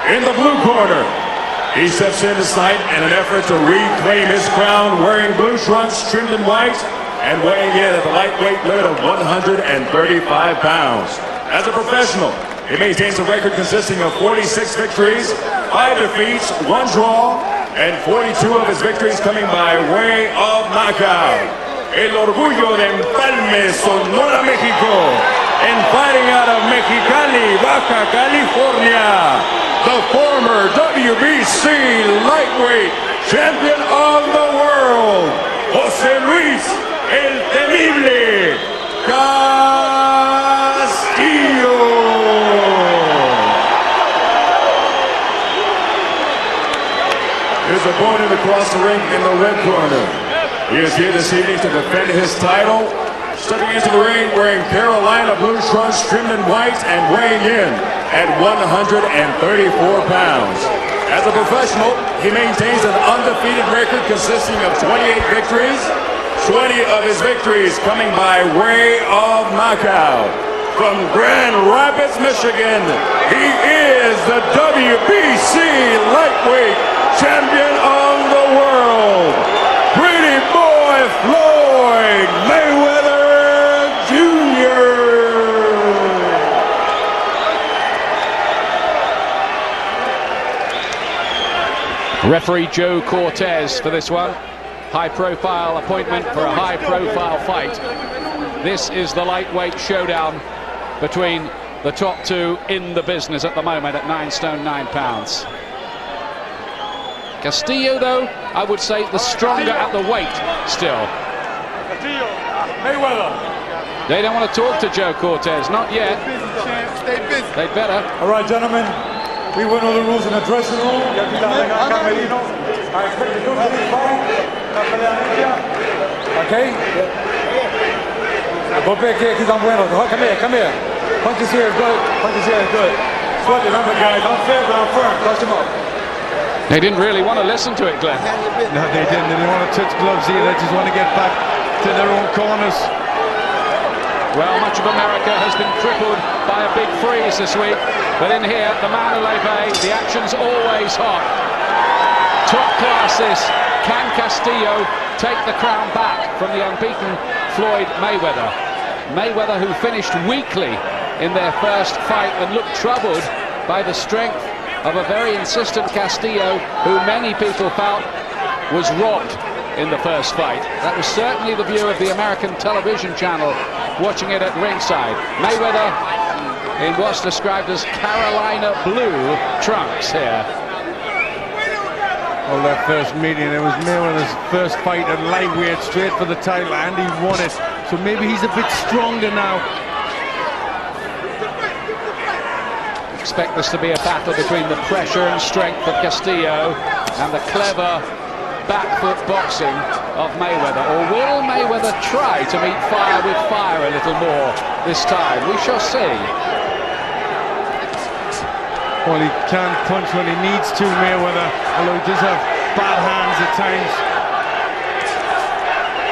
In the blue corner, he steps into sight in an effort to reclaim his crown, wearing blue trunks trimmed in white and weighing in at the lightweight limit of 135 pounds. As a professional, he maintains a record consisting of 46 victories, 5 defeats, 1 draw, and 42 of his victories coming by way of knockout. El orgullo de Empalme, Sonora, Mexico, and fighting out of Mexicali, Baja California, the former WBC lightweight champion of the world, José Luis El Temible Castillo. His opponent across the ring in the red corner. He is here this evening to defend his title. Stepping into the ring wearing Carolina blue trunks trimmed in white and weighing in at 134 pounds. As a professional, he maintains an undefeated record consisting of 28 victories, 20 of his victories coming by way of knockout. From Grand Rapids, Michigan, he is the WBC lightweight champion of the world, Pretty Boy Floyd Mayweather Jr. Referee Joe Cortez for this one. High-profile appointment for a high-profile fight. This is the lightweight showdown between the top two in the business at the moment at 9 stone 9 pounds. Castillo, though, I would say the stronger at the weight still. Castillo, Mayweather. They don't want to talk to Joe Cortez, not yet. Stay busy. They'd better. All right, gentlemen, we went over the rules in the dressing room. I expect to do this fight. Okay? Go back here because I'm winning. Come here, come here. Punches here is good. Punches here is good. But remember, guys, I'm fair, but I'm firm. Touch them up. They didn't really want to listen to it, Glenn. No, they didn't. They didn't want to touch gloves either. They just want to get back to their own corners. Well, much of America has been crippled by a big freeze this week. But in here, the Mandalay Bay, the action's always hot. Top class this. Can Castillo take the crown back from the unbeaten Floyd Mayweather? Mayweather, who finished weakly in their first fight and looked troubled by the strength of a very insistent Castillo, who many people felt was robbed in the first fight. That was certainly the view of the American television channel watching it at ringside. Mayweather in what's described as Carolina blue trunks here. Well, that first meeting, it was Mayweather's first fight at lightweight, straight for the title, and he won it. So maybe he's a bit stronger now. Expect this to be a battle between the pressure and strength of Castillo and the clever back foot boxing of Mayweather. Or will Mayweather try to meet fire with fire a little more this time? We shall see. Well, he can punch when he needs to, Mayweather, although he does have bad hands at times.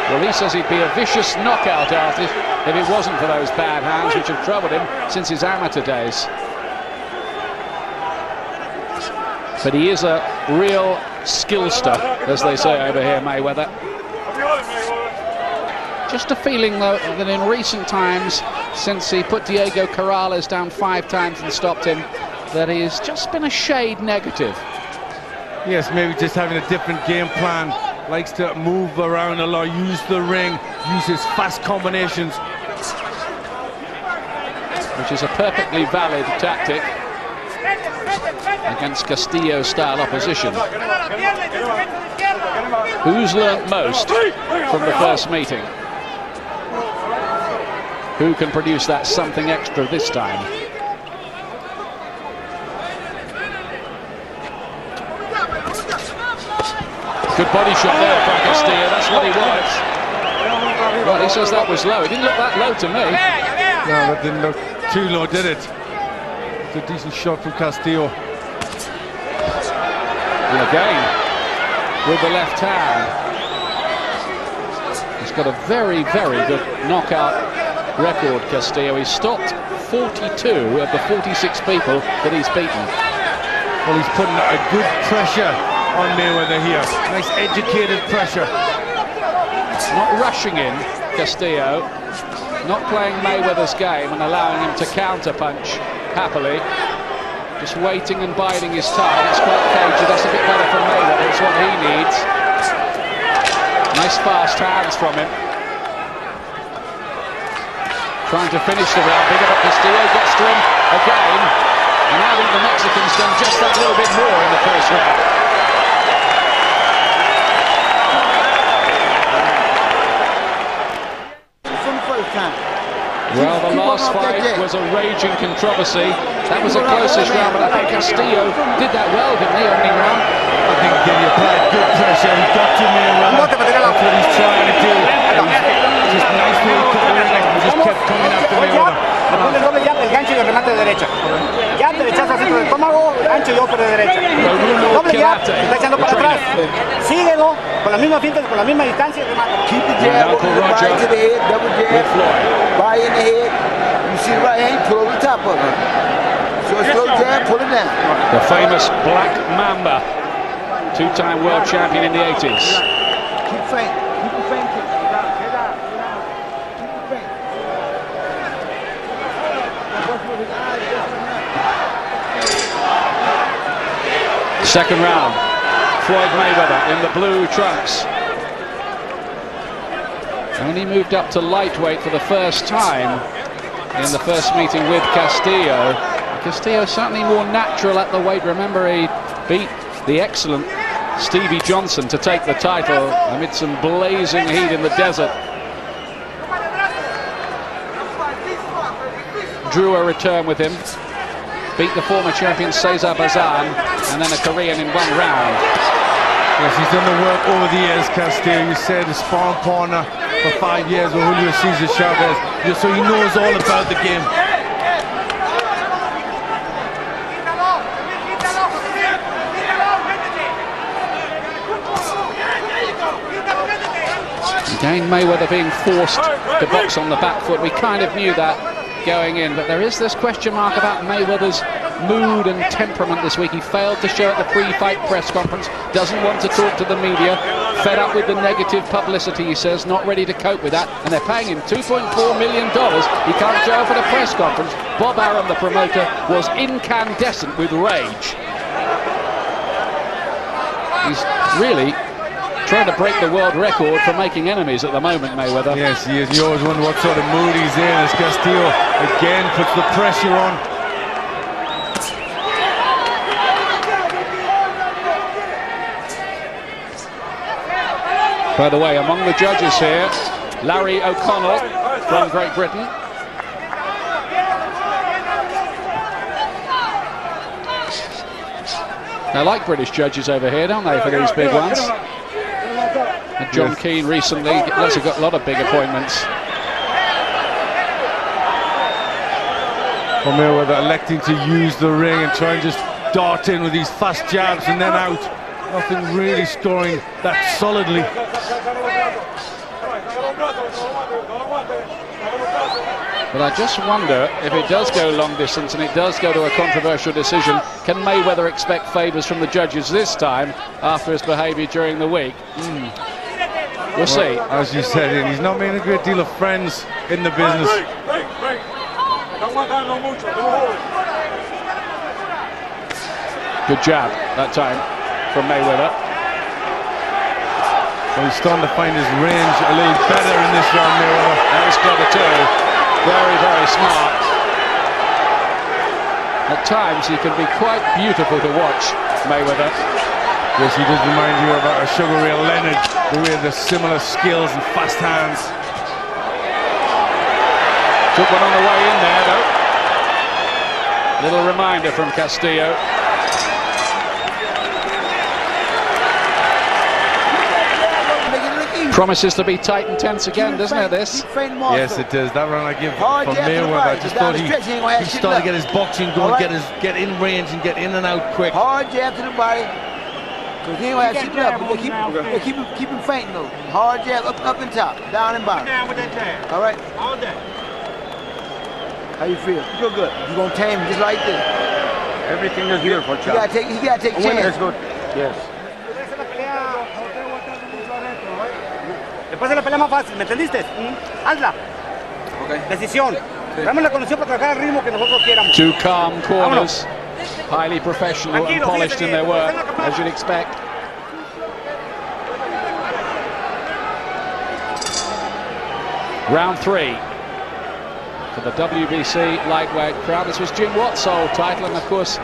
Well, he says he'd be a vicious knockout artist if it wasn't for those bad hands which have troubled him since his amateur days. But he is a real skillster, as they say over here, Mayweather. Just a feeling, though, that in recent times, since he put Diego Corrales down 5 times and stopped him, that he's just been a shade negative. Yes, maybe just having a different game plan. Likes to move around a lot, use the ring, use his fast combinations. Which is a perfectly valid tactic against Castillo-style opposition. Who's learnt most from the first meeting? Who can produce that something extra this time? Good body shot there from Castillo, that's what he wants. Well, he says that was low. It didn't look that low to me. No, that didn't look too low, did it? It's a decent shot from Castillo. And again, with the left hand. He's got a very, very good knockout record, Castillo. He's stopped 42 of the 46 people that he's beaten. Well, he's putting a good pressure on Mayweather here. Nice educated pressure. Not rushing in, Castillo. Not playing Mayweather's game and allowing him to counter-punch happily. Just waiting and biding his time. It's quite cagey. That's a bit better from Mayweather. It's what he needs. Nice fast hands from him. Trying to finish the round. Bigger but Castillo gets to him again. And I think the Mexican's done just that little bit more in the first round. Well, the last fight was a raging controversy. That was a closest round, but I think Castillo did that well, didn't he, opening round? I think he applied good pressure. He got to Mayweather. That's what he's trying to do. Just nice little covering up. He just kept coming after Mayweather. Ponle doble jab, el gancho y el remate de derecha. Jab, derechazo al centro del estómago, gancho y upper de derecha. Doble jab, está echando para atrás. Síguelo, con la misma finta, con la misma distancia y remata. Keep the jab, right to the head, double jab, right in the head. You see the right hand, pull over the top of it. So a slow jab, pull it down. The famous Black Mamba, two-time world champion in the 80s. Keep faint, keep him fainting. Second round, Floyd Mayweather in the blue trunks. Only moved up to lightweight for the first time in the first meeting with Castillo. Castillo certainly more natural at the weight. Remember, he beat the excellent Stevie Johnson to take the title amid some blazing heat in the desert. Drew a return with him. Beat the former champion Cesar Bazan, and then a Korean in one round. Yes, he's done the work over the years, Castillo. You said the sparring partner for 5 years with Julio Cesar Chavez, so he knows all about the game. Again, Mayweather being forced to box on the back foot. We kind of knew that going in, but there is this question mark about Mayweather's mood and temperament this week. He failed to show at the pre-fight press conference, doesn't want to talk to the media, fed up with the negative publicity, he says, not ready to cope with that, and they're paying him $2.4 million. He can't show up at a press conference. Bob Arum, the promoter, was incandescent with rage. He's really trying to break the world record for making enemies at the moment, Mayweather. Yes, he is. You always wonder what sort of mood he's in as Castillo again puts the pressure on. By the way, among the judges here, Larry O'Connell from Great Britain. They like British judges over here, don't they, for these big ones? And John Keane recently, that's got a lot of big appointments. Well, Mayweather electing to use the ring and try and just dart in with these fast jabs and then out. Nothing really scoring that solidly. But I just wonder if it does go long distance and it does go to a controversial decision, can Mayweather expect favours from the judges this time after his behaviour during the week? We'll see. As you said, he's not making a great deal of friends in the business. Good jab that time from Mayweather. Well, he's starting to find his range a little better in this round, Mayweather. That was clever too. Very, very smart. At times he can be quite beautiful to watch, Mayweather. Yes, he does remind you about a Sugar Ray Leonard, the way the similar skills and fast hands. Took one on the way in there, though. Little reminder from Castillo. Promises to be tight and tense again, doesn't it, this? Yes, it does. That round I give for Mayweather. I just thought he started to get his boxing going, get in range and get in and out quick. Hard jab to the body. Because he ain't going to have to sit up. Keep him fainting though. Hard jab up and top, down and bottom. All right? All day. How you feel? You feel good. You're going to tame him just like this. Everything is here for He gotta take That's chance. good. Yes. Después de la pelea más fácil, ¿me entendiste? Hazla. Decisión. Dame la condición para trabajar el ritmo que nosotros quieramos. Two calm corners, highly professional and polished in their work, as you'd expect. Round 3 for the WBC lightweight crowd. This was Jim Watt's old title, and of course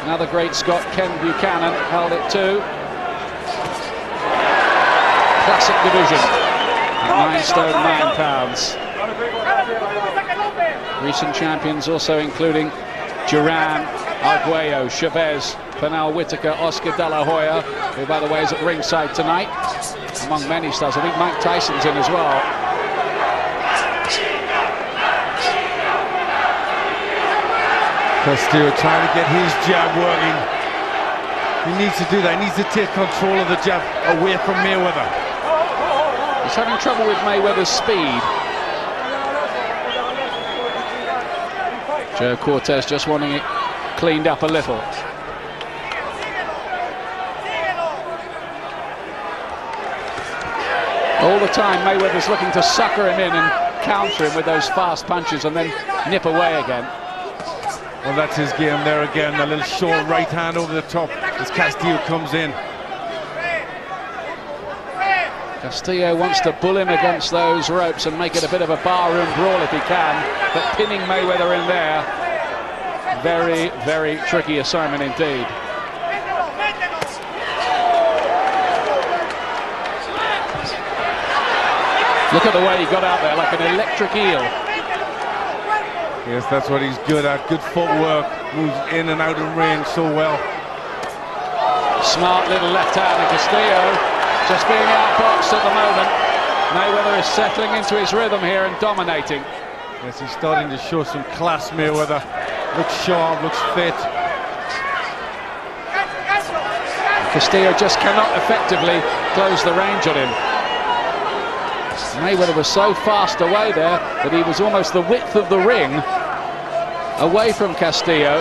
another great Scot, Ken Buchanan, held it too. Classic division at 9 stone 9 pounds. Recent champions also including Duran, Arguello, Chavez, Pernell Whitaker, Oscar De La Hoya, who by the way is at ringside tonight, among many stars. I think Mike Tyson's in as well. Castillo trying to get his jab working. He needs to do that. He needs to take control of the jab away from Mayweather. He's having trouble with Mayweather's speed. Joe Cortez just wanting it cleaned up a little. All the time Mayweather's looking to sucker him in and counter him with those fast punches and then nip away again. Well, that's his game there again. A little short right hand over the top as Castillo comes in. Castillo wants to bull him against those ropes and make it a bit of a barroom brawl if he can, but pinning Mayweather in there, very, very tricky assignment indeed. Look at the way he got out there like an electric eel. Yes, that's what he's good at. Good footwork, moves in and out of range so well. Smart little left hand, and Castillo just being outboxed at the moment. Mayweather is settling into his rhythm here and dominating. Yes, he's starting to show some class, Mayweather. Looks sharp, looks fit. Castillo just cannot effectively close the range on him. Mayweather was so fast away there that he was almost the width of the ring away from Castillo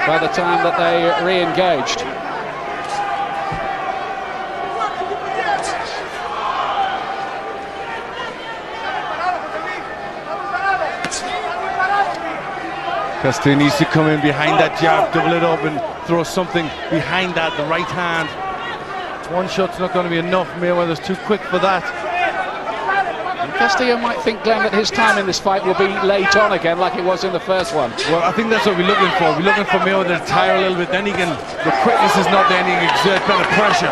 by the time that they re-engaged. Castillo needs to come in behind that jab, double it up and throw something behind that, the right hand. One shot's not going to be enough. Mayweather's too quick for that. Castillo might think, Glenn, that his time in this fight will be late on again like it was in the first one. Well, I think that's what we're looking for. We're looking for Mayweather to tire a little bit, then he can, the quickness is not there and he can exert better pressure.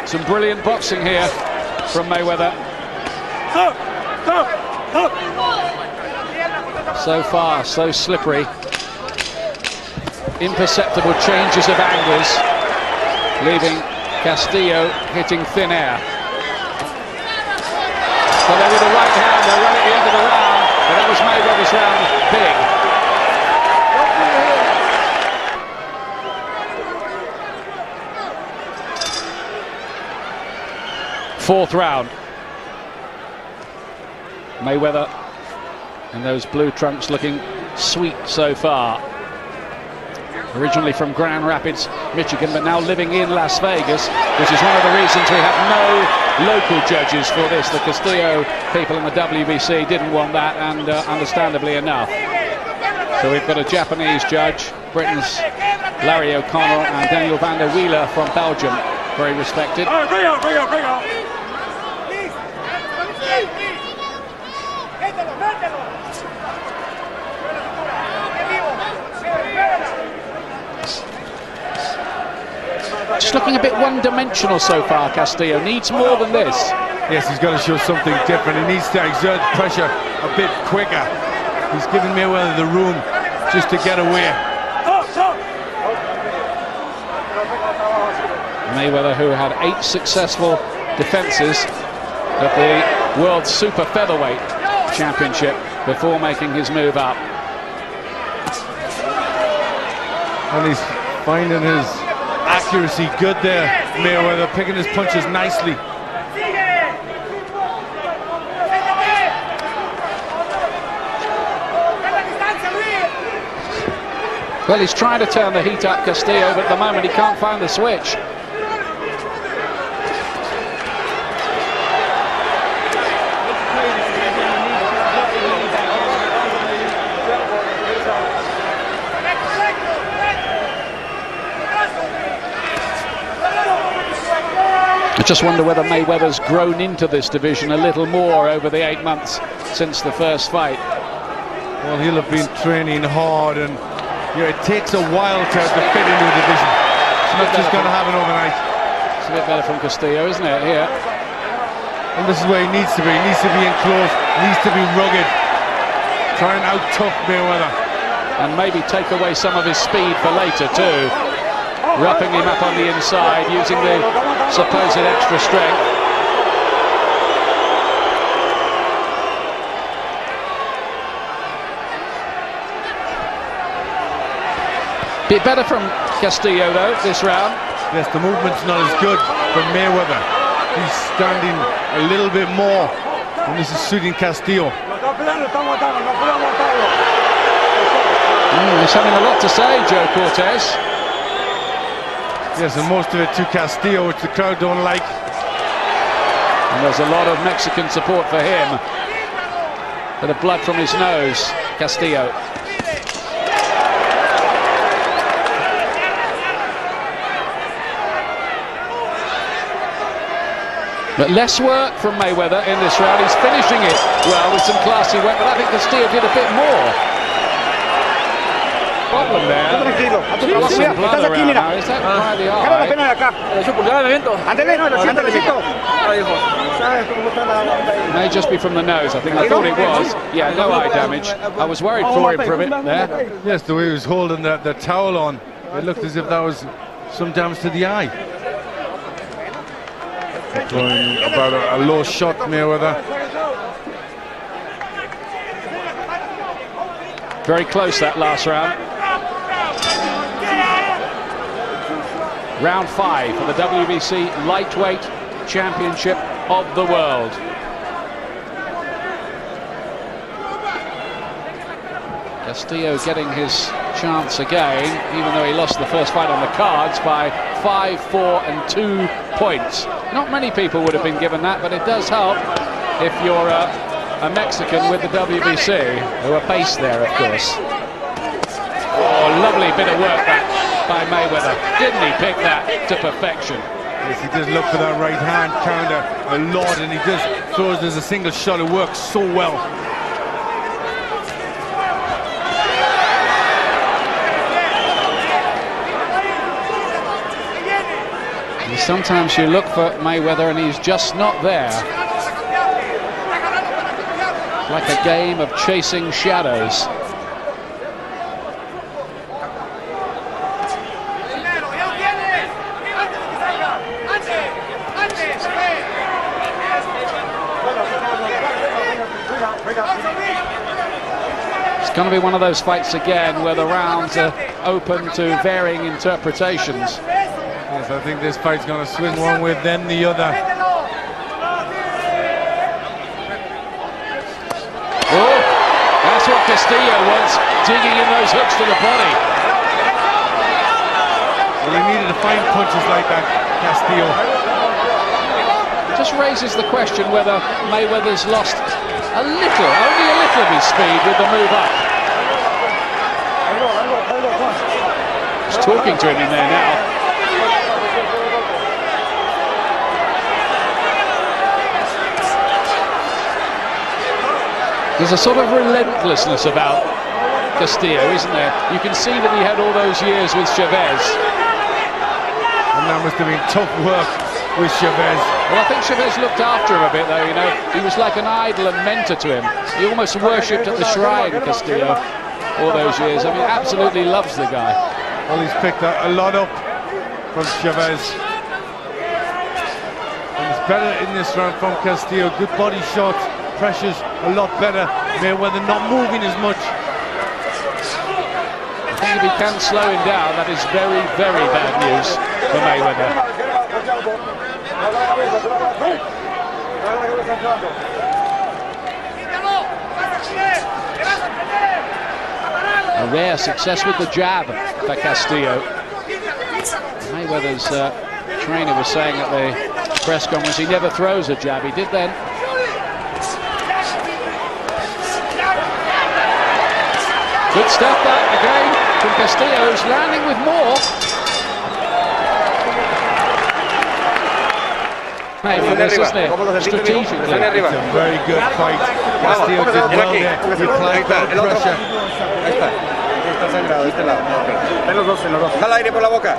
Some brilliant boxing here from Mayweather. So fast, so slippery. Imperceptible changes of angles, leaving Castillo hitting thin air. But with the right hand, they're right at the end of the round, but that was Mayweather's round big. Fourth round. Mayweather and those blue trunks looking sweet so far. Originally from Grand Rapids, Michigan, but now living in Las Vegas, which is one of the reasons we have no local judges for this. The Castillo people in the WBC didn't want that, and understandably enough. So we've got a Japanese judge, Britain's Larry O'Connell, and Daniel van der Wheeler from Belgium, very respected. All right, bring out. Just looking a bit one-dimensional so far, Castillo. Needs more than this. Yes, he's got to show something different. He needs to exert pressure a bit quicker. He's giving Mayweather the room just to get away. Mayweather, who had 8 successful defenses of the World Super Featherweight Championship before making his move up. And he's finding his accuracy good there, Mayweather, picking his punches nicely. Well, he's trying to turn the heat up, Castillo, but at the moment he can't find the switch. I just wonder whether Mayweather's grown into this division a little more over the 8 months since the first fight. Well, he'll have been training hard, and it takes a while to fit into a division. It's not just going to happen overnight. It's a bit better from Castillo, isn't it, here? And this is where he needs to be. He needs to be enclosed, needs to be rugged. Try and out-tough Mayweather. And maybe take away some of his speed for later, too. Roughing him up on the inside, using the supposed extra strength. Bit better from Castillo, though, this round. Yes, the movement's not as good from Mayweather. He's standing a little bit more, and this is suiting Castillo. He's having a lot to say, Joe Cortez. Yes, and most of it to Castillo, which the crowd don't like. And there's a lot of Mexican support for him. Bit of blood from his nose, Castillo. But less work from Mayweather in this round. He's finishing it well with some classy work, but I think Castillo did a bit more. Problem there. Lost some blood around now. Is that by the eye? May just be from the nose. I think I thought it was. Yeah, no eye damage. I was worried for him for a bit there. Yes, the way he was holding the towel on, it looked as if that was some damage to the eye. Going about a low shot, Mayweather. Very close that last round. Round 5 for the WBC Lightweight Championship of the World. Castillo getting his chance again, even though he lost the first fight on the cards by 5, 4 and 2 points. Not many people would have been given that, but it does help if you're a Mexican with the WBC, who are based there, of course. Oh, lovely bit of work back by Mayweather. Didn't he pick that to perfection? Yes, he does look for that right hand counter a lot, and he just throws as a single shot. It works so well. Sometimes you look for Mayweather and he's just not there. Like a game of chasing shadows. It's going to be one of those fights again where the rounds are open to varying interpretations. Yes, I think this fight's going to swing one way, then the other. Oh, that's what Castillo wants, digging in those hooks to the body. Well, he needed to find punches like that, Castillo. Just raises the question whether Mayweather's lost a little, only a little of his speed with the move up. He's talking to him in there now. There's a sort of relentlessness about Castillo, isn't there? You can see that he had all those years with Chavez. And that must have been tough work with Chavez. Well, I think Chavez looked after him a bit, though, you know. He was like an idol and mentor to him. He almost worshipped at the shrine, Castillo, all those years. I mean, absolutely loves the guy. Well, he's picked a lot up from Chavez. And it's better in this round from Castillo. Good body shots. Pressure's a lot better. Mayweather not moving as much. I think if he can slow him down, that is very, very bad news for Mayweather. A rare success with the jab for Castillo. Mayweather's trainer was saying at the press conference he never throws a jab. He did then. Good step back again from Castillo, who's landing with more. Maybe this, isn't it? Strategically. It's a very good fight. Castillo did well there. Replied that pressure. Está sangrado, este lado. En los dos, en los dos. Jala aire por la boca.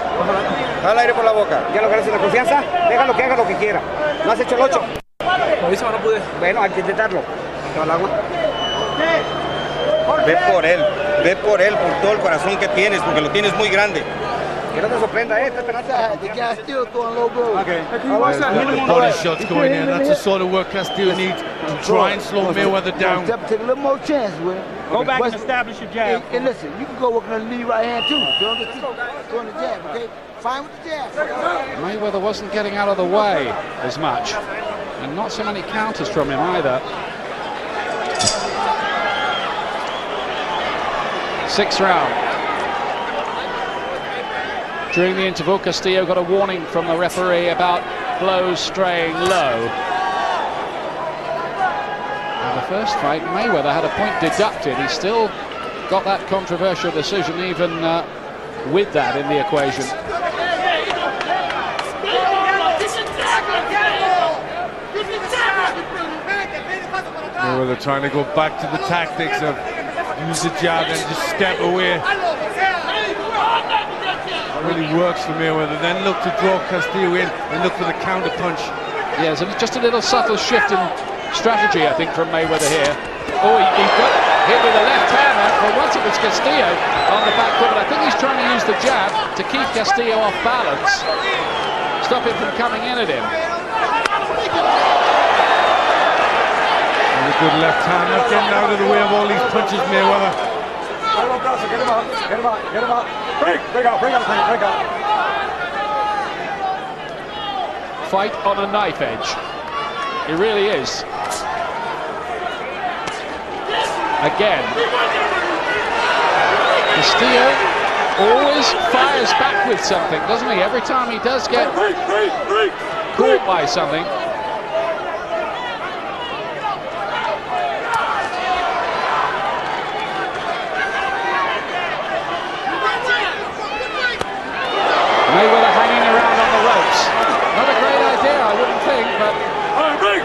Jala aire por la boca. ¿Ya lograste la confianza? Déjalo que haga lo que quiera. No has hecho el 8. Lo hizo, no pude. Bueno, hay que intentarlo. ¿Te va el agua? Ve por él, por todo el corazón que tienes, porque lo tienes muy grande. Que no te sorprenda, The guy still throwing low blows. Okay. The body shots going in. That's the sort of work Castillo needs to try and slow Mayweather down. Take a little more chance with him. Go back and establish your jab. And listen, you can go working on the knee right hand too. Throwing the jab, okay? Fine with the jab. Mayweather wasn't getting out of the way as much, and not so many counters from him either. Sixth round. During the interval, Castillo got a warning from the referee about blows straying low. In the first fight, Mayweather had a point deducted. He still got that controversial decision even with that in the equation. Mayweather trying to go back to the tactics of use the jab and just step away. Really works for Mayweather, then look to draw Castillo in and look for the counter punch. Yeah, so just a little subtle shift in strategy, I think, from Mayweather here. Oh, he got hit with a left hand, and for once it was Castillo on the back foot, but I think he's trying to use the jab to keep Castillo off balance, stop him from coming in at him. And a good left hand, not getting out of the way of all these punches, Mayweather. Get him out, get him out, get him out. Break out. Fight on a knife edge. It really is. Again. Castillo always fires back with something, doesn't he? Every time he does get caught by something. Mayweather hanging around on the ropes. Not a great idea, I wouldn't think, but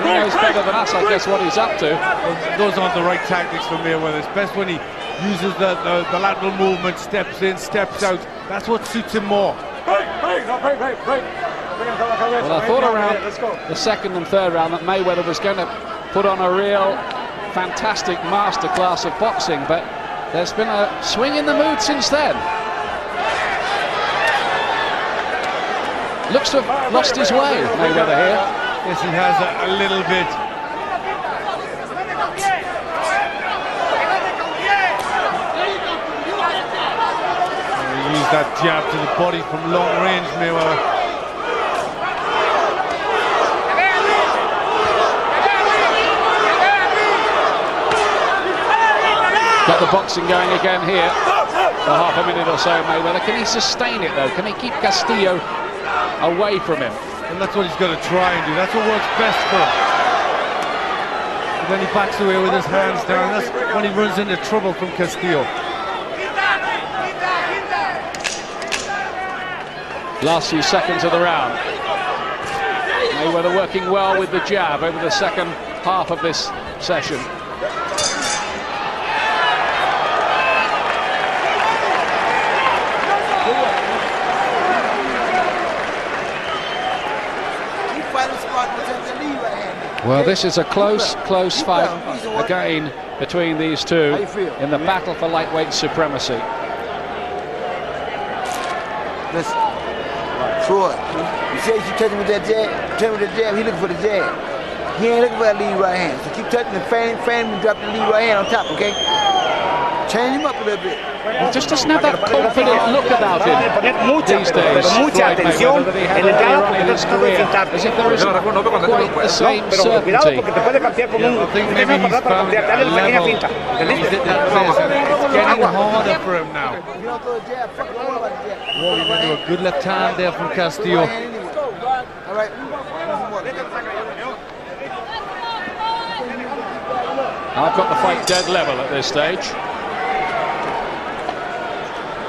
he knows better than us, I guess, what he's up to. Well, those aren't the right tactics for Mayweather. It's best when he uses the lateral movement, steps in, steps out. That's what suits him more. Well, I thought around the second and third round that Mayweather was going to put on a real fantastic masterclass of boxing, but there's been a swing in the mood since then. Looks to have lost his way, Mayweather here. Yes, he has a little bit. He used that jab to the body from long range, Mayweather. Got the boxing going again here for half a minute or so, Mayweather. Can he sustain it, though? Can he keep Castillo away from him? And that's what he's going to try and do. That's what works best for him. And then he backs away with his hands down. That's when he runs into trouble from Castillo. Last few seconds of the round. Mayweather working well with the jab over the second half of this session. Well, this is a close fight again between these two in the battle for lightweight supremacy. Listen, Troy, you say you touch him with that jab, touch him with the jab, he looking for the jab. He ain't looking for that lead right hand. So keep touching the fan him and drop the lead right hand on top, okay? Change him up a little bit. He just doesn't have that confident look about him these days. Mucha atención en la entrada porque his career, as if there isn't quite the same pero cuidado certainty. porque te puede cambiar con un Maybe he's para found cambiar, dale a la pequeña level. finta. He's hit that place, and it's getting harder for him now. You don't throw a jab, fuck it, don't worry about the jab. Walking into a good left hand there from Castillo. All right. I've got the fight dead level at this stage.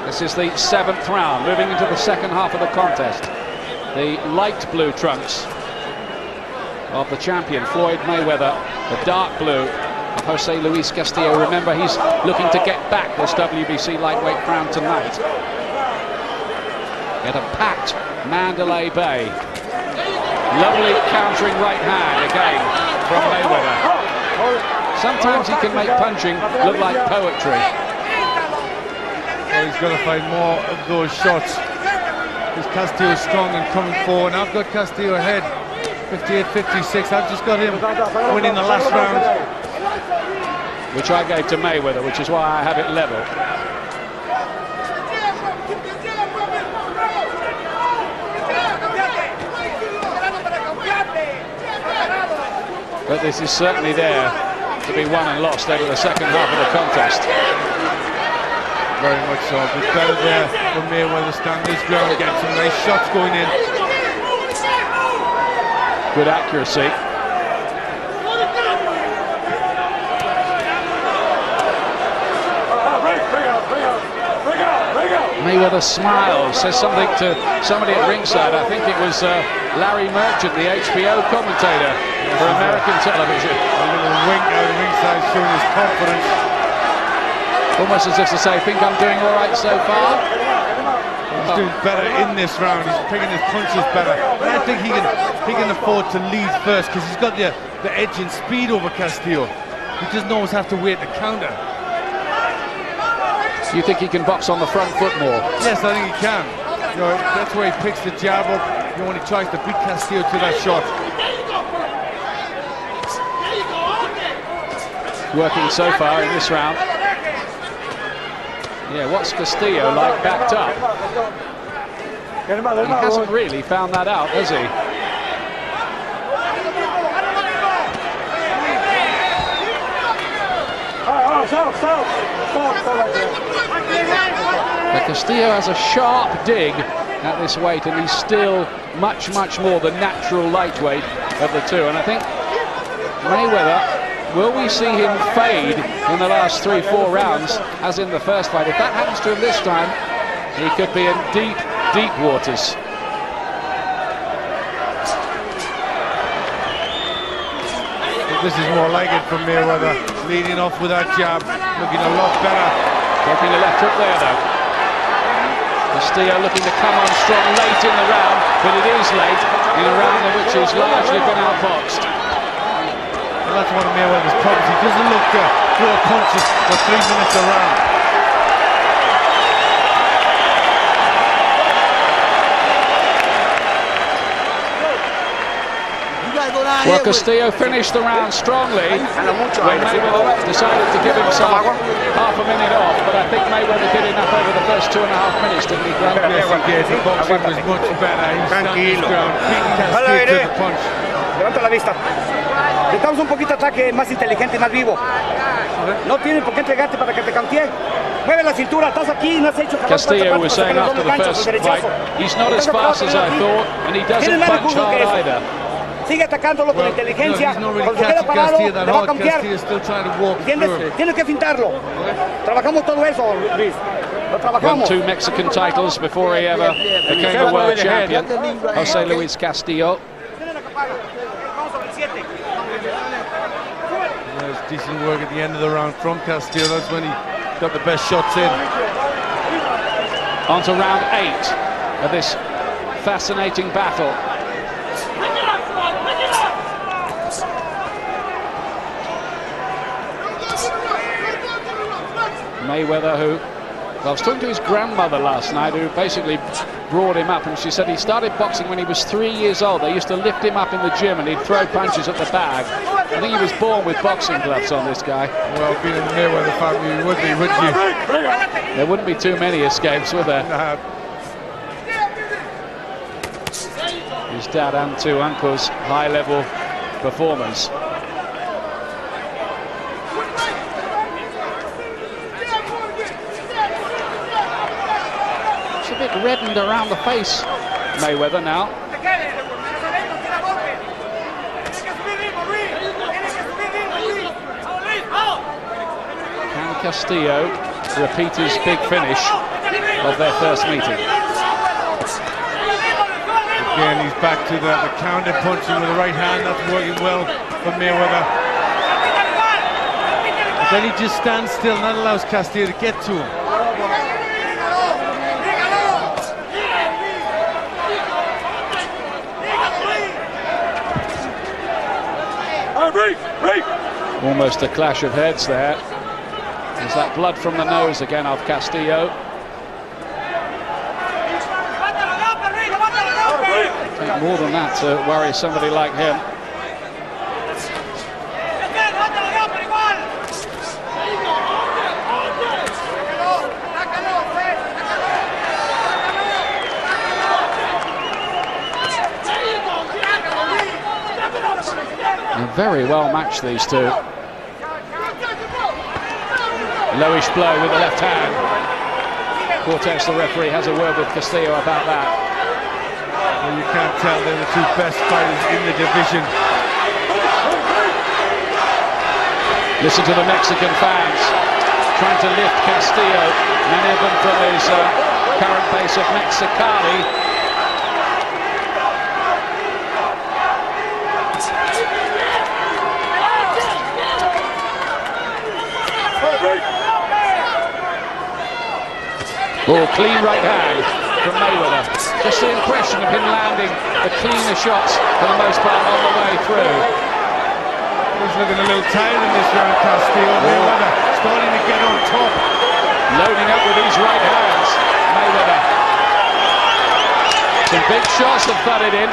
This is the 7th round, moving into the second half of the contest. The light blue trunks of the champion, Floyd Mayweather. The dark blue of Jose Luis Castillo. Remember, he's looking to get back this WBC lightweight crown tonight. At a packed Mandalay Bay. Lovely countering right hand again from Mayweather. Sometimes he can make punching look like poetry. Well, he's got to find more of those shots. Because Castillo is strong and coming forward. And I've got Castillo ahead, 58-56. I've just got him winning the last round. Which I gave to Mayweather, which is why I have it level. But this is certainly there to be won and lost over the second half of the contest. Very much so. It's better there for Mayweather stand his ground, get some nice shots going in. Good accuracy. Mayweather smiles, says something to somebody at ringside. I think it was Larry Merchant, the HBO commentator for American television. A little wink out of ringside showing his confidence. Almost as if to say, think I'm doing all right so far? He's doing better in this round. He's picking his punches better. And I think he can afford to lead first because he's got the edge in speed over Castillo. He doesn't always have to wait to counter. You think he can box on the front foot more? Yes, I think he can. You know, that's where he picks the jab up. You know, when he tries to beat Castillo to that shot. Working so far in this round. Yeah, what's Castillo like backed up? He hasn't really found that out, has he? But Castillo has a sharp dig at this weight, and he's still much, much more the natural lightweight of the two. And I think Mayweather, will we see him fade in the last 3-4 rounds, as in the first fight? If that happens to him this time, he could be in deep, deep waters. This is more like it from Mayweather, leading off with that jab, looking a lot better. Taking a left hook there, though. Castillo looking to come on strong late in the round, but it is late in a round in which he's largely been outboxed. And that's one of Mayweather's problems. He doesn't look to throw punches for 3 minutes a round. Well, Castillo finished the round strongly when Mayweather decided to give himself half a minute off, but I think Mayweather did enough over the first 2.5 minutes, didn't he, Grant? Yes, he did. The boxing was much better. He stood his ground, beating Castillo to the punch. Levanta la vista. Necesitamos un poquito de ataque más inteligente y más vivo. No tienen por qué entregarte para que te cantee. Mueve la cintura, estás aquí, no has hecho Castillo was saying after the first fight, he's not as fast as I thought, and he doesn't punch hard either. Sigue atacándolo con inteligencia. He's not really Cuando se queda catching parado, Castillo that le va a hard. cambiar. Castillo's still trying to walk ¿Entiendes? through him. Tienes que fintarlo. Trabajamos todo eso, Luis. Lo Won trabajamos. 2 Mexican titles before he ever became a world champion. Jose Luis Castillo. There's decent work at the end of the round from Castillo. That's when he got the best shots in. On to round 8 of this fascinating battle. Mayweather, who Well, I was talking to his grandmother last night, who basically brought him up, and she said he started boxing when he was 3 years old. They used to lift him up in the gym and he'd throw punches at the bag. I think he was born with boxing gloves on, this guy. Well, being in the Mayweather family, you would be, wouldn't you? There wouldn't be too many escapes, would there? His dad and two uncles, high-level performers. It's a bit reddened around the face, Mayweather now. Can Castillo repeat his big finish of their first meeting? Again, he's back to the counter punching with the right hand. That's working well for Mayweather. But then he just stands still and that allows Castillo to get to him. Almost a clash of heads there. There's that blood from the nose again of Castillo. Take more than that to worry somebody like him. They're very well matched, these two. Lowish blow with the left hand. Cortez, the referee, has a word with Castillo about that. Well, you can't tell they're the two best fighters in the division. Listen to the Mexican fans trying to lift Castillo, many of them from his current base of Mexicali. Oh, clean right hand from Mayweather. Just the impression of him landing the cleaner shots for the most part on the way through. He's looking a little tired in this round, Castillo. Mayweather starting to get on top. Loading up with these right hands, Mayweather. Some big shots have thudded in.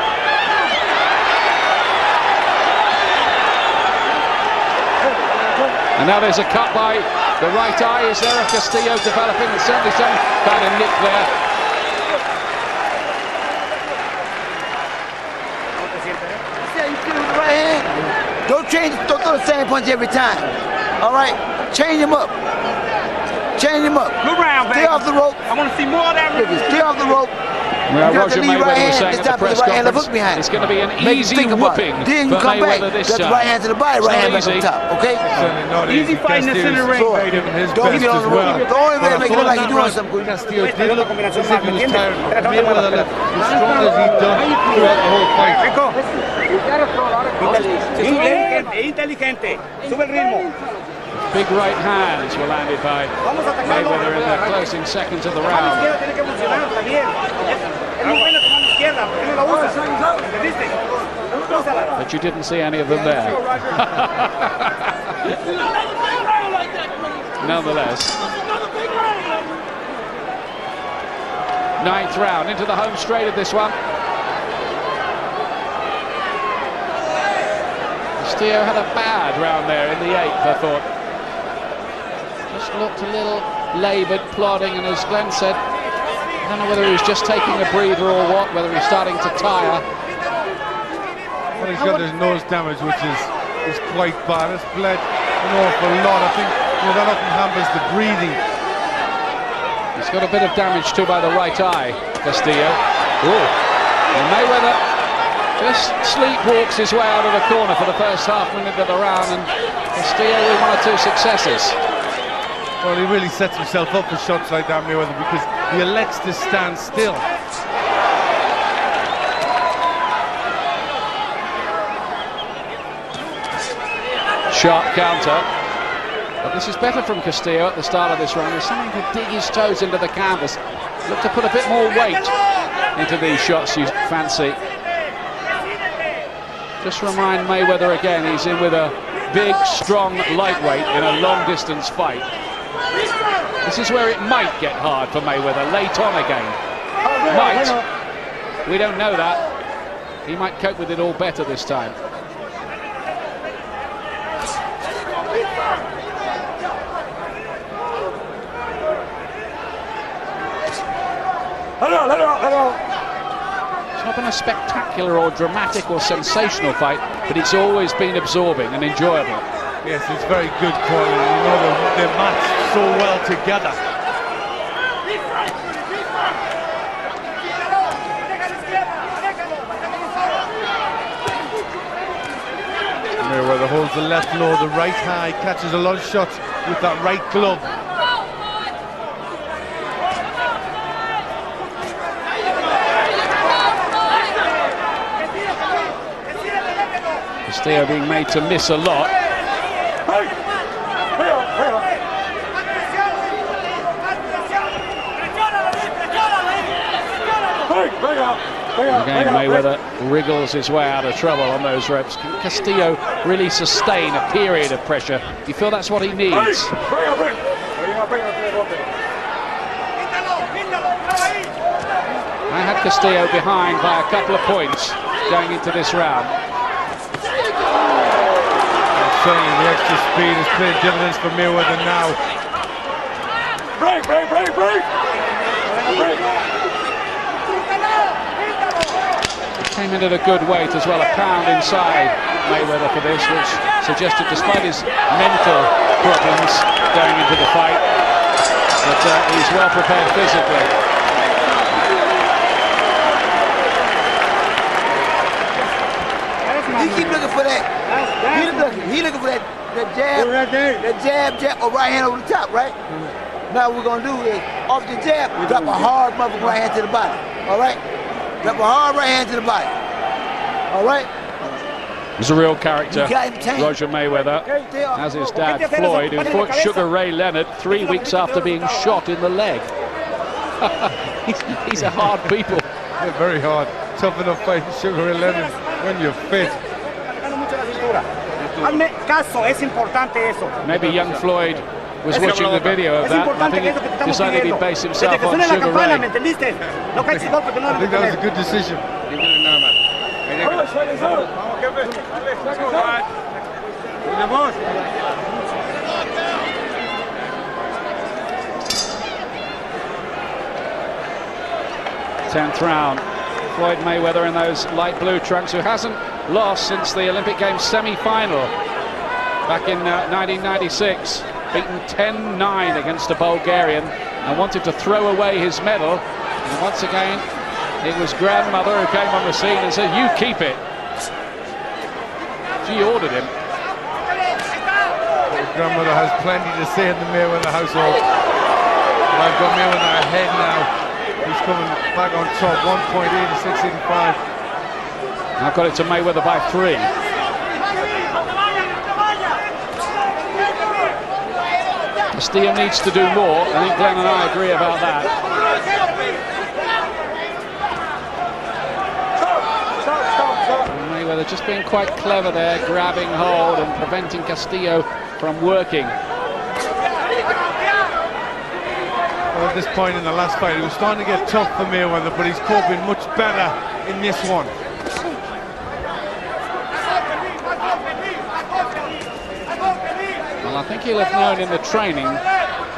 And now there's a cut by the right eye. Is there a Castillo developing? There's certainly some kind of nick there. Don't throw the same punch every time. All right, change him up. Change him up. Good round, baby. Stay off the rope. I want to see more of that. Stay off the rope. Well, Roger Mayweather was saying at the press conference, it's going to be an easy whooping then you for come Mayweather back. this That's time. right hand to the body, right hand back on top, okay? Easy fight in the center ring, baby. His Don't best get on as the well. rope. The only way to make it look like you're doing something. Castillo did look as if he was tired. Mayweather looked as strong as he'd done throughout the whole fight. Inteligente. Sube el ritmo. Big right hands were landed by Mayweather in the closing seconds of the round. But you didn't see any of them there. Nonetheless. Ninth round, into the home straight of this one. Castillo had a bad round there in the 8th, I thought. Just looked a little laboured, plodding, and as Glenn said, I don't know whether he was just taking a breather or what, whether he's starting to tire. Well, he's got his nose damage, which is quite bad. It's bled an awful lot. I think that often hampers the breathing. He's got a bit of damage too by the right eye, Castillo. Oh, and Mayweather just sleepwalks his way out of the corner for the first half minute of the round, and Castillo with 1 or 2 successes. Well, he really sets himself up for shots like that, Mayweather, because he elects to stand still. Sharp counter. But this is better from Castillo at the start of this round. There's something to dig his toes into the canvas. Look to put a bit more weight into these shots you fancy. Just remind Mayweather again, he's in with a big, strong lightweight in a long-distance fight. This is where it might get hard for Mayweather late on again. Might. We don't know that. He might cope with it all better this time. It's not been a spectacular or dramatic or sensational fight, but it's always been absorbing and enjoyable. Yes, it's very good quality. You know, they're matched so well together. Mayweather holds the left low, the right high, catches a lot of shots with that right glove. Castillo being made to miss a lot. Again, Mayweather wriggles his way out of trouble on those ropes. Can Castillo really sustain a period of pressure? Do you feel that's what he needs? I had Castillo behind by a couple of points going into this round. Certainly the extra speed is paying dividends for Mayweather now. Break! Came in at a good weight as well, a pound inside Mayweather for this, which suggested despite his mental problems going into the fight, that he's well prepared physically. He keep looking for that. He looking for that jab, or right hand over the top, right? Now what we're gonna do is off the jab, drop a hard motherfucking right hand to the body. All right? Drop a hard right hand to the body. All right? He's a real character, Roger Mayweather, as his dad Floyd, who fought Sugar Ray Leonard 3 weeks after being shot in the leg. He's a hard people. They're very hard. Tough enough fighting Sugar Ray Leonard when you're fit. Maybe young Floyd was watching the video of that. I think he decided he'd base himself on Sugar Ray. I think that was a good decision. 10th round. Floyd Mayweather in those light blue trunks, who hasn't lost since the Olympic Games semi-final back in 1996. Beaten 10-9 against a Bulgarian and wanted to throw away his medal. And once again, it was grandmother who came on the scene and said, "You keep it." She ordered him. His grandmother has plenty to say in the Mayweather household. I've got Mayweather ahead now. He's coming back on top, 1.8685. I've got it to Mayweather by 3. Castillo needs to do more. I think Glenn and I agree about that. Mayweather just being quite clever there, grabbing hold and preventing Castillo from working. Well, at this point in the last fight, it was starting to get tough for Mayweather, but he's coping much better in this one. Well, I think he'll have known in the training,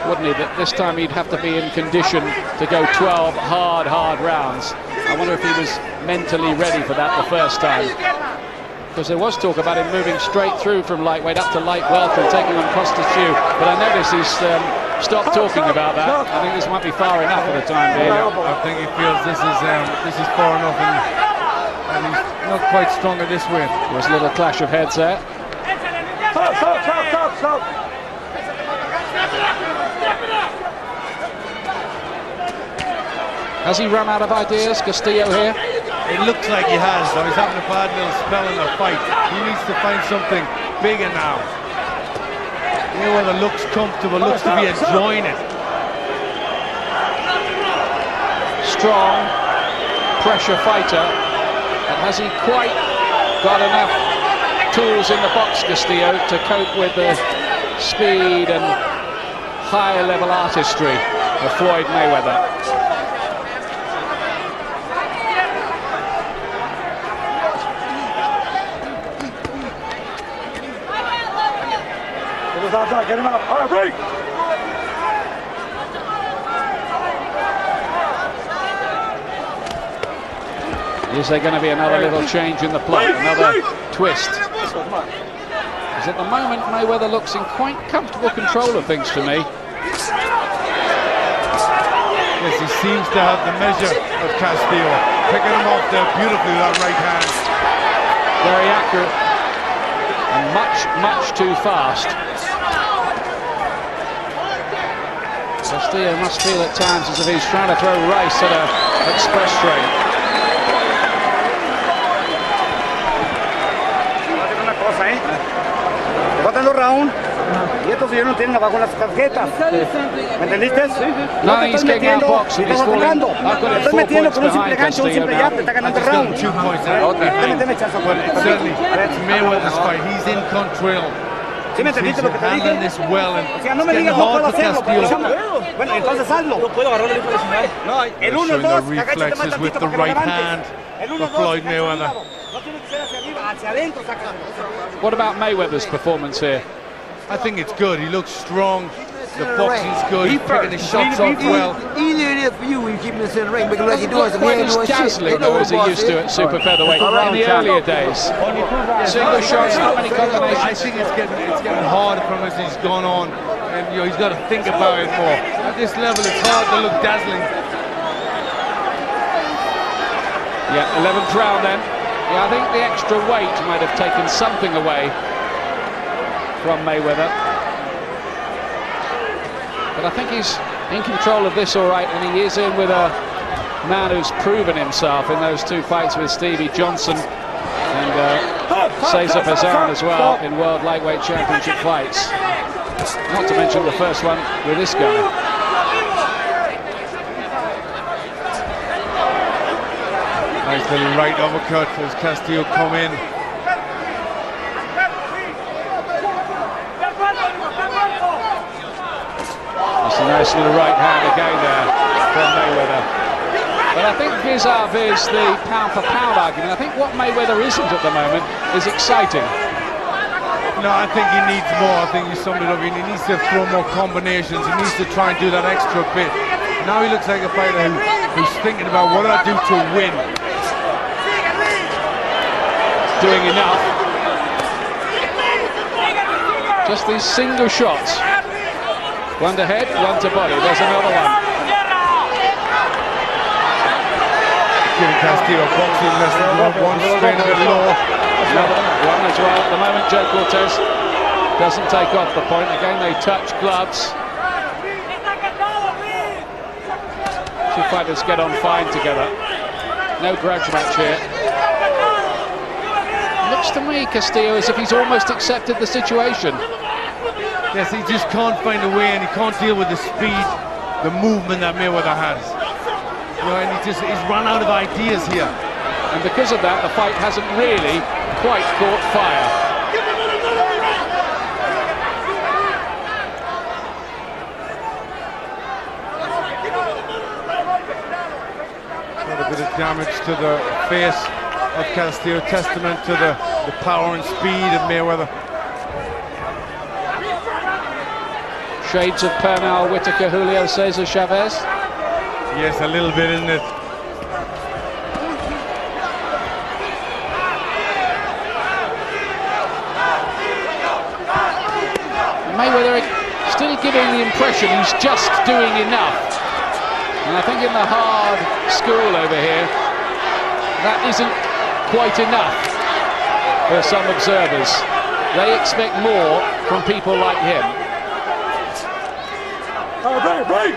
wouldn't he, that this time he'd have to be in condition to go 12 hard rounds. I wonder if he was mentally ready for that the first time. Because there was talk about him moving straight through from lightweight up to light welter and taking on Costas Sioux, but I notice he's stopped talking about that. I think this might be far enough for the time being. I think he feels this is far enough, and he's not quite strong at this weight. There was a little clash of heads there. Stop. Has he run out of ideas, Castillo, here? It looks like he has, though. He's having a bad little spell in the fight. He needs to find something bigger now. Mayweather looks comfortable, looks to be enjoying it. Strong pressure fighter, but has he quite got enough tools in the box, Castillo, to cope with the speed and higher level artistry of Floyd Mayweather. Get him out. All right, break. Is there going to be another little change in the plot, another twist? Because at the moment, Mayweather looks in quite comfortable control of things for me. Yes, he seems to have the measure of Castillo. Picking him off there beautifully with that right hand. Very accurate and much too fast. Castillo must feel at times as if he's trying to throw rice at an express train. Una cosa, faltan los rounds y estos señores no tienen abajo las tarjetas. ¿Me entendiste? No, he's getting out box and he's falling. I've got it 4 points behind Castillo now. Te está ganando el Got round. 2 points out. But certainly, it's Mayweather's fight. He's in control. ¿Sí me entendiste lo que te dije? This well and O sea, no me it's digas getting no puedo hard for hacerlo. Castillo. Bueno, entonces hazlo. No puedo agarrar el profesional. No, el 1, el Showing 2, the reflexes with the right hand for Floyd Mayweather. No tiene que ser hacia arriba, hacia adentro, sácalo. What about Mayweather's performance here? I think it's good. He looks strong. The boxing's good. He's picking his shots off well. Easier it is for you when you keep him in the ring, because like you're doing some Quite head as doing shit. dazzling though as he used to at super featherweight in the earlier days. Single shots, not many I combinations. think it's getting harder from as he's gone on, and he's got to think about it more. At this level, it's hard to look dazzling. Yeah, 11th round then. Yeah, I think the extra weight might have taken something away from Mayweather. But I think he's in control of this all right, and he is in with a man who's proven himself in those 2 fights with Stevie Johnson and Cesar Pizarro as well in World Lightweight Championship fights. Not to mention the first one with this guy. Nice little right uppercut as Castillo come in. That's a nice little right hand again there from Mayweather. But I think vis-a-vis the pound-for-pound argument, I think what Mayweather isn't at the moment is exciting. No, I think he needs more. I think you summed it up. He needs to throw more combinations. He needs to try and do that extra bit. Now he looks like a fighter who's thinking about what do I do to win. Doing enough. Just these single shots. One to head, one to body. There's another one. Giving Castillo boxing lesson, one strain a bit low. Another one as well. At the moment, Joe Cortez doesn't take off the point. Again, they touch gloves. 2 fighters get on fine together. No grudge match here. Looks to me, Castillo, as if he's almost accepted the situation. Yes, he just can't find a way, and he can't deal with the speed, the movement that Mayweather has. You know, and he's run out of ideas here. And because of that, the fight hasn't really quite caught fire. Got a bit of damage to the face of Castillo, testament to the power and speed of Mayweather. Shades of Pernell, Whitaker, Julio Cesar Chavez. Yes, a little bit, isn't it? Mayweather still giving the impression he's just doing enough. And I think in the hard school over here, that isn't quite enough for some observers. They expect more from people like him. Break.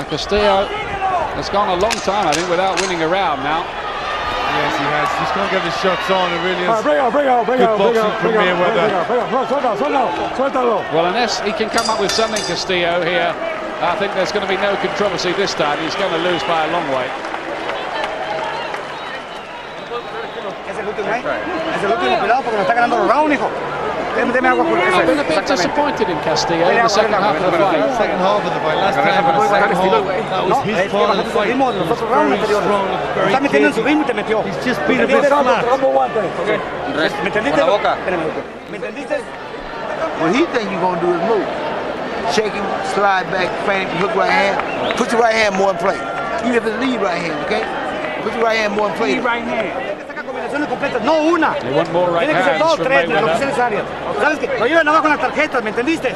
Castillo has gone a long time, I think, without winning a round now. Yes, he has. He's going to get his shots on. It really is. Bring out. Good boxing from Mayweather. Suéltalo. Well, unless he can come up with something, Castillo, here, I think there's going to be no controversy this time. He's going to lose by a long way. Es el último, Es el último, cuidado porque nos está ganando los rounds, hijo. Deme agua con eso. I've been a bit disappointed in Castillo in the second half of the fight. Second half of the fight. Last time in the second half, that was his part of the fight. He was very strong, very Está metiendo en su capable. ritmo y te metió. He's just been a bit flat. ¿Me entendiste? ¿Me entendiste? What he think you're gonna do is move. Shake him, slide back, feint him, hook right hand. Put your right hand more in play. Even if it's lead right hand, okay? Put your right hand more in play. Sí, right hand. Saca combinaciones completas, no una. They want more right Tiene que ser hands dos, from tres, lo que Mayweather. sea necesario. ¿Sabes qué? Lo llevan abajo en las tarjetas, ¿me entendiste?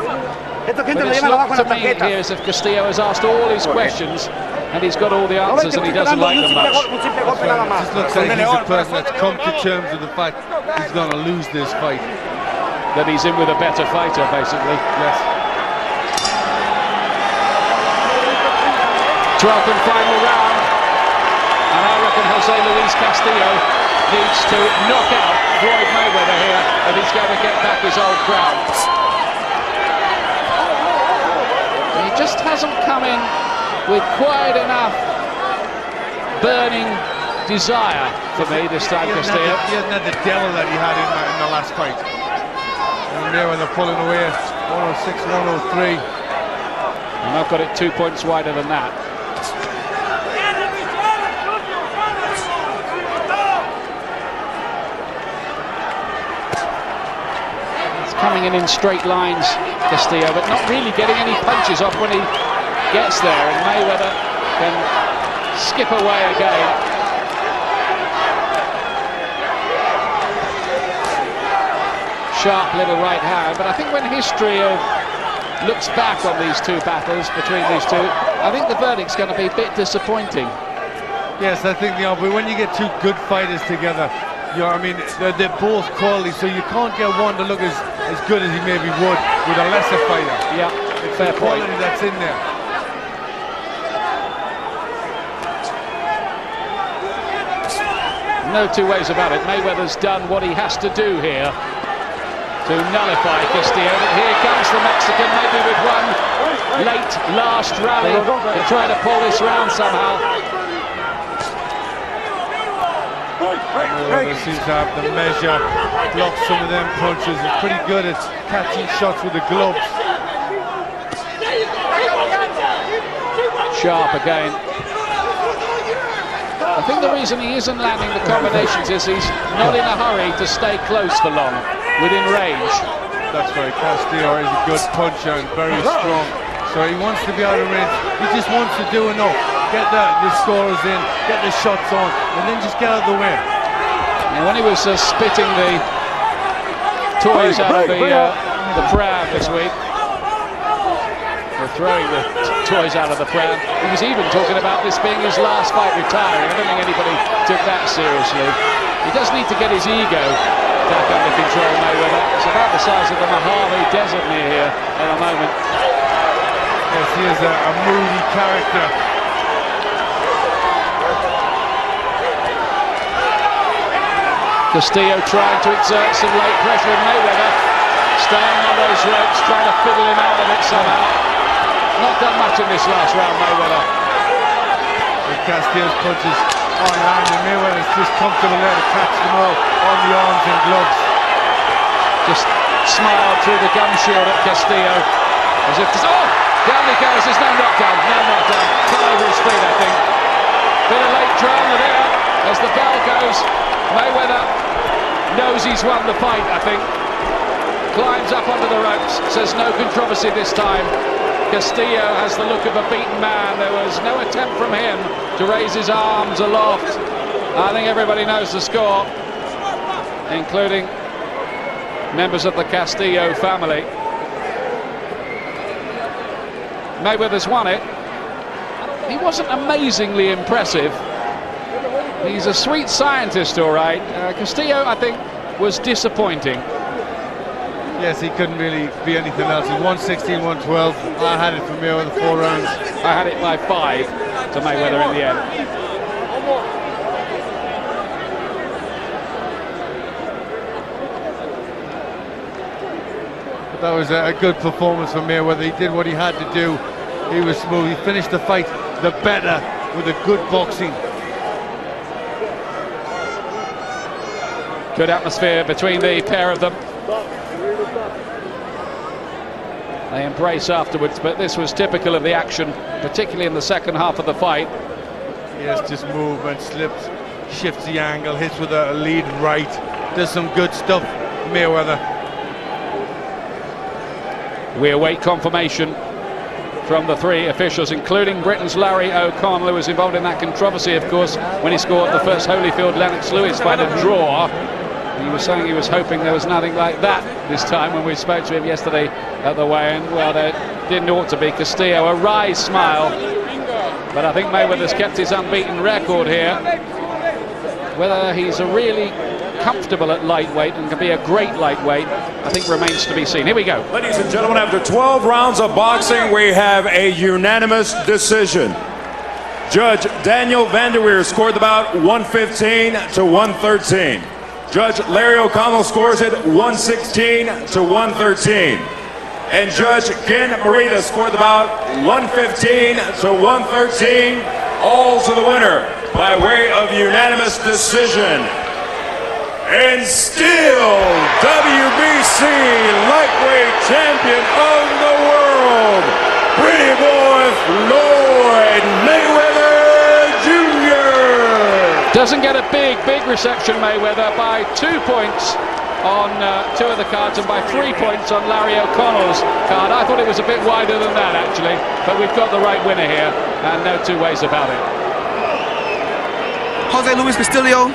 Esta gente But lo it's llevan abajo en looked las to me tarjetas. here as if Castillo has asked all his questions and he's got all the No ven answers que and he estoy doesn't dando like un them simple much. golpe, un simple golpe nada más. Just looks Son like de he's a León. person that's come to terms with the fact he's going to lose this fight. That he's in with a better fighter, basically. Yes. 12th and final round. And I reckon Jose Luis Castillo needs to knock out Floyd Mayweather here if he's going to get back his old crown. He just hasn't come in with quite enough burning desire for me this time, Castillo. He hasn't had the devil that he had in the last fight. And there when they're pulling away, 106, 103. And I've got it 2 points wider than that. It's coming in straight lines, Castillo, but not really getting any punches off when he gets there. And Mayweather can skip away again. Sharp little right hand, but I think when history looks back on these two battles between these two, I think the verdict's going to be a bit disappointing. Yes, I think but when you get two good fighters together, I mean, they're both quality, so you can't get one to look as good as he maybe would with a lesser fighter. Yeah, It's fair the point. quality that's in there. No two ways about it. Mayweather's done what he has to do here to nullify Castillo. But here comes the Mexican, maybe with one late last rally to try to pull this round somehow. Mayweather seems to have the measure, blocks some of them punches. He's pretty good at catching shots with the gloves. Sharp again. I think the reason he isn't landing the combinations is he's not in a hurry to stay close for long, within range. That's right, Castillo is a good puncher and very strong. So he wants to be out of range. He just wants to do enough. Get the scorers in, get the shots on, and then just get out of the way. And when he was spitting the toys out of the pram this week, or throwing the toys out of the pram, he was even talking about this being his last fight retiring. I don't think anybody took that seriously. He does need to get his ego back under control, Mayweather. It's about the size of the Mojave Desert near here at the moment. Yes, he is a moody character. Castillo trying to exert some late pressure on Mayweather, staying on those ropes, trying to fiddle him out of it somehow. Not done much in this last round, Mayweather. With Castillo's punches on land, and Mayweather's just comfortable there to catch them all on the arms and gloves. Just smiled through the gum shield at Castillo, as if to say, oh, down he goes, there's no knockdown, fell over his feet, I think. Bit of late drama there, as the bell goes. Mayweather knows he's won the fight, I think. Climbs up onto the ropes, says no controversy this time. Castillo has the look of a beaten man. There was no attempt from him to raise his arms aloft. I think everybody knows the score, including members of the Castillo family. Mayweather's won it. He wasn't amazingly impressive. He's a sweet scientist, all right. Castillo, I think, was disappointing. Yes, he couldn't really be anything else. He's 116, 112. I had it for Mayweather 4 rounds. I had it by 5 to Mayweather in the end. But that was a good performance from Mayweather. He did what he had to do. He was smooth. He finished the fight the better with a good boxing. Good atmosphere between the pair of them. They embrace afterwards, but this was typical of the action, particularly in the second half of the fight. Yes, just movement, slips, shifts the angle, hits with a lead right, does some good stuff, Mayweather. We await confirmation from the three officials, including Britain's Larry O'Connell, who was involved in that controversy, of course, when he scored the first Holyfield-Lennox Lewis fight a draw. He was saying he was hoping there was nothing like that this time when we spoke to him yesterday at the weigh-in. Well, there didn't ought to be. Castillo, a wry smile, but I think Mayweather's kept his unbeaten record here. Whether he's a really comfortable at lightweight and can be a great lightweight, I think remains to be seen. Here we go. Ladies and gentlemen, after 12 rounds of boxing, we have a unanimous decision. Judge Daniel Vanderweer scored the bout 115 to 113. Judge Larry O'Connell scores it 116 to 113. And Judge Ken Morita scored the bout 115 to 113. All to the winner by way of unanimous decision. And still WBC lightweight champion of the world, Pretty Boy Floyd Mayweather Jr. Doesn't get a big reception, Mayweather, by 2 points on two of the cards and by 3 points on Larry O'Connell's card. I thought it was a bit wider than that, actually, but we've got the right winner here, and no two ways about it. Jose Luis Castillo.